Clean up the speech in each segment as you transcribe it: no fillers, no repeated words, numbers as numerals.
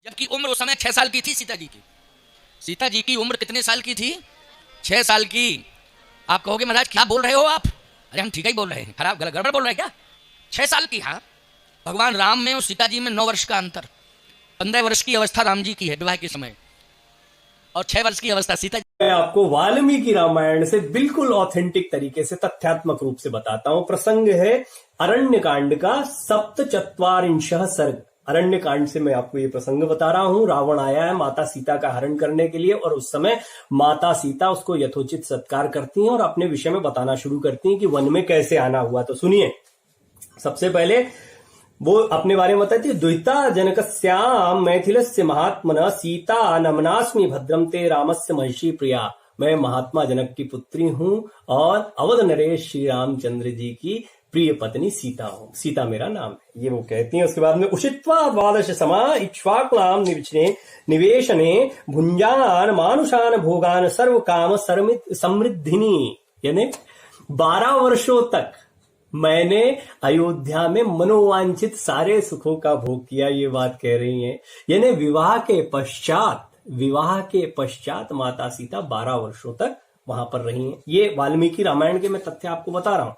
जबकि उम्र उस समय 6 साल की थी सीता जी की। सीता जी की उम्र कितने साल की थी? 6 साल की। आप कहोगे महाराज क्या बोल रहे हो आप? अरे हम ठीक ही बोल रहे हैं, खराब गड़बड़ बोल रहे हैं क्या? 6 साल की। हाँ, भगवान राम में और सीता जी में 9 वर्ष का अंतर। 15 वर्ष की अवस्था राम जी की है विवाह के समय, और 6 वर्ष की अवस्था सीता जी। मैं आपको वाल्मीकि रामायण से बिल्कुल ऑथेंटिक तरीके से तथ्यात्मक रूप से बताता हूं। प्रसंग है अरण्य कांड का 47 सर्ग। अरण्य कांड से मैं आपको ये प्रसंग बता रहा हूं। रावण आया है माता सीता का हरण करने के लिए, और उस समय माता सीता उसको यथोचित सत्कार करती हैं और अपने विषय में बताना शुरू करती हैं कि वन में कैसे आना हुआ। तो सुनिए, सबसे पहले वो अपने बारे में बताती है। द्विता जनकस्याम मैथिलस्य महात्मना सीता नमनास्मि भद्रम ते रामस्य महिषी प्रिया। मैं महात्मा जनक की पुत्री हूं और अवध नरेश श्री रामचंद्र जी की प्रिय पत्नी सीता हूं। सीता मेरा नाम है, ये वो कहती हैं। उसके बाद में उषित्वा द्वादश समा इक्ष्वाकुलाम निवेशने भुंजान मानुषान भोगान सर्व काम समृद्धिनी। यानी 12 वर्षों तक मैंने अयोध्या में मनोवांछित सारे सुखों का भोग किया, ये बात कह रही हैं। यानी विवाह के पश्चात माता सीता 12 वर्षों तक वहां पर रही हैं। ये वाल्मीकि रामायण के मैं तथ्य आपको बता रहा हूं।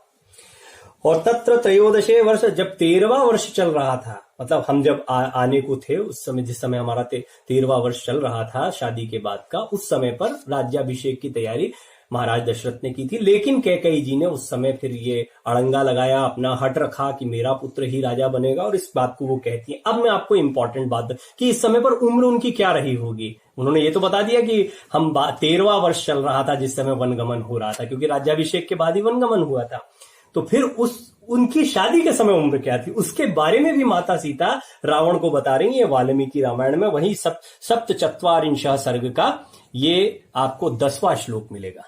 और तत्र त्रयोदशे वर्ष, जब 13वां वर्ष चल रहा था, मतलब हम जब आने को थे उस समय, जिस समय हमारा 13वां वर्ष चल रहा था शादी के बाद का, उस समय पर राज्याभिषेक की तैयारी महाराज दशरथ ने की थी। लेकिन कैकेयी जी ने उस समय फिर ये अड़ंगा लगाया, अपना हट रखा कि मेरा पुत्र ही राजा बनेगा, और इस बात को वो कहती है। अब मैं आपको इंपॉर्टेंट बात कि इस समय पर उम्र उनकी क्या रही होगी। उन्होंने ये तो बता दिया कि हम 13वां वर्ष चल रहा था जिस समय वनगमन हो रहा था, क्योंकि राज्याभिषेक के बाद ही वनगमन हुआ था। तो फिर उनकी शादी के समय उम्र क्या थी, उसके बारे में भी माता सीता रावण को बता रही है वाल्मीकि रामायण में। वही 47 सर्ग का ये आपको 10वां श्लोक मिलेगा।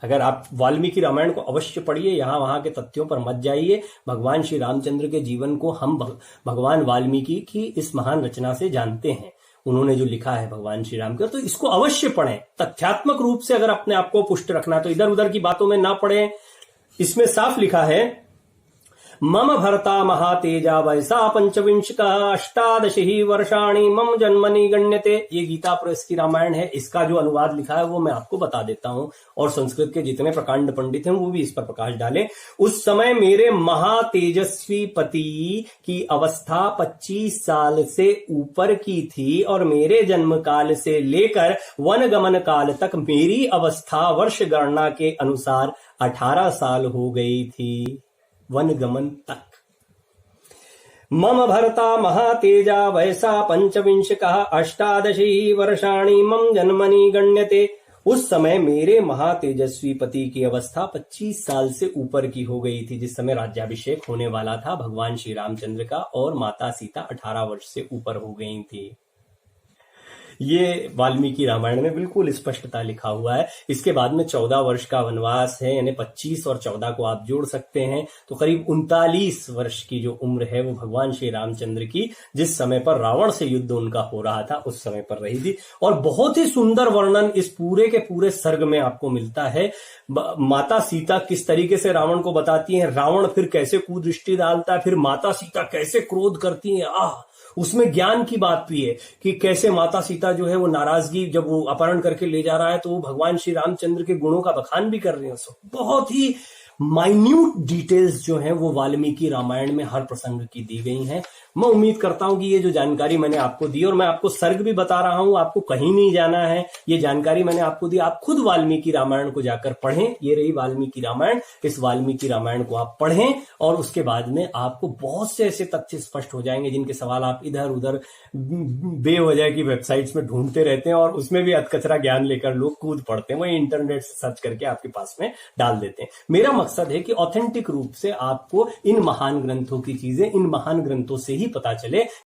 अगर आप वाल्मीकि रामायण को अवश्य पढ़िए, यहां वहां के तथ्यों पर मत जाइए। भगवान श्री रामचंद्र के जीवन को हम भगवान वाल्मीकि की इस महान रचना से जानते हैं। उन्होंने जो लिखा है भगवान श्री राम का, तो इसको अवश्य पढ़ें तथ्यात्मक रूप से। अगर अपने आप को पुष्ट रखना तो इधर उधर की बातों में ना पढ़ें। इसमें साफ लिखा है, मम भर्ता महातेजा वैसा 25 का 18 ही वर्षाणी मम जन्मनि गण्यते। ये गीता प्रेस की रामायण है। इसका जो अनुवाद लिखा है वो मैं आपको बता देता हूं, और संस्कृत के जितने प्रकांड पंडित हैं वो भी इस पर प्रकाश डालें। उस समय मेरे महातेजस्वी पति की अवस्था 25 साल से ऊपर की थी, और मेरे जन्म काल से लेकर वनगमन काल तक मेरी अवस्था वर्ष गणना के अनुसार 18 साल हो गई थी। वनगमन तक। मम भर्ता महातेजा वैसा 25 का 18 वर्षाणी मम जन्मनि गण्यते। उस समय मेरे महातेजस्वी पति की अवस्था 25 साल से ऊपर की हो गई थी, जिस समय राज्याभिषेक होने वाला था भगवान श्री रामचंद्र का, और माता सीता 18 वर्ष से ऊपर हो गई थी। ये वाल्मीकि रामायण में बिल्कुल स्पष्टता लिखा हुआ है। इसके बाद में 14 वर्ष का वनवास है, यानी 25 और 14 को आप जोड़ सकते हैं तो करीब 39 वर्ष की जो उम्र है वो भगवान श्री रामचंद्र की, जिस समय पर रावण से युद्ध उनका हो रहा था, उस समय पर रही थी। और बहुत ही सुंदर वर्णन इस पूरे के पूरे सर्ग में आपको मिलता है। माता सीता किस तरीके से रावण को बताती हैं, रावण फिर कैसे कुदृष्टि डालता है, फिर माता सीता कैसे क्रोध करती हैं। उसमें ज्ञान की बात भी है कि कैसे माता सीता जो है वो नाराजगी, जब वो अपहरण करके ले जा रहा है तो वो भगवान श्री रामचंद्र के गुणों का बखान भी कर रहे हैं। बहुत ही माइन्यूट डिटेल्स जो हैं वो वाल्मीकि रामायण में हर प्रसंग की दी गई हैं। मैं उम्मीद करता हूं कि ये जो जानकारी मैंने आपको दी, और मैं आपको सर्ग भी बता रहा हूं, आपको कहीं नहीं जाना है, ये जानकारी मैंने आपको दी, आप खुद वाल्मीकि रामायण को जाकर पढ़ें। ये रही वाल्मीकि रामायण। इस वाल्मीकि रामायण को आप पढ़ें और उसके बाद में आपको बहुत से ऐसे तथ्य स्पष्ट हो जाएंगे जिनके सवाल आप इधर उधर बेवजह की वेबसाइट्स में ढूंढते रहते हैं, और उसमें भी अधकचरा ज्ञान लेकर लोग कूद पड़ते हैं, वही इंटरनेट से सर्च करके आपके पास में डाल देते हैं। मेरा मकसद है कि ऑथेंटिक रूप से आपको इन महान ग्रंथों की चीजें इन महान ग्रंथों से ही पता चले।